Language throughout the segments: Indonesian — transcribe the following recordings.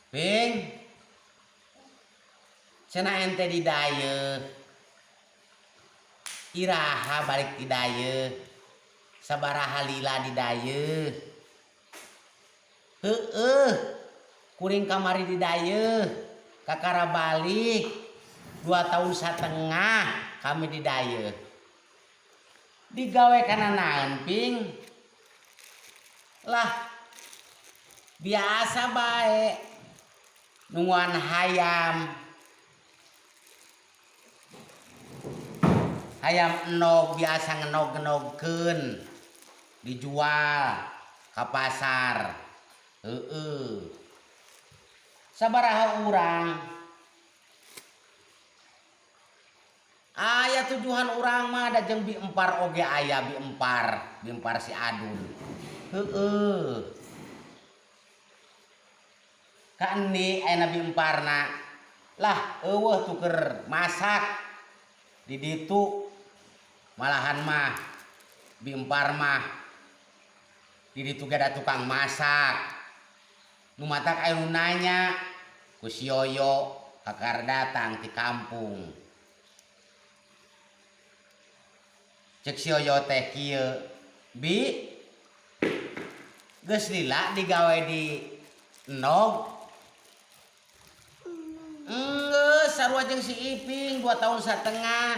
Ping, cenah ente di dayeuh. Iraha balik di dayeuh. Sabaraha lila di dayeuh. Heueuh, kuring kamari di dayeuh. Kakara balik 2 tahun setengah kami di dayeuh. Digawe kana naon, Ping? Lah, biasa bae. Nungguan hayam. Hayam enog biasa ngenog-genogkeun. Dijual ka pasar. Sabaraha urang? Aya tujuan urang mah da jeung bi empar oge aya bi empar si Adun. Ka eni aya bi emparna. Lah eueuh tuker masak di ditu malahan mah bi empar mah di ditu ge ada tukang masak. Nu matak aya nu nanya ku si Yoyo kakar datang ti kampung. Cek si Yoyo teh kieu, "Bi, geus lila digawe di enog?" "Geus, sarua jeung si Iping 2 tahun setengah."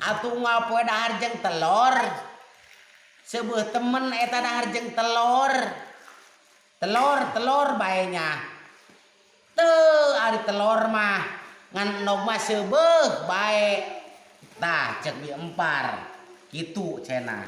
"Atuh unggal poe dahar jeung telur." Sebuah temen eta dahar jeung telur. Telur bae nya. Teu ari telur mah ngan enog mah seubeuh bae. Tah cek bi empar. Kitu cenah.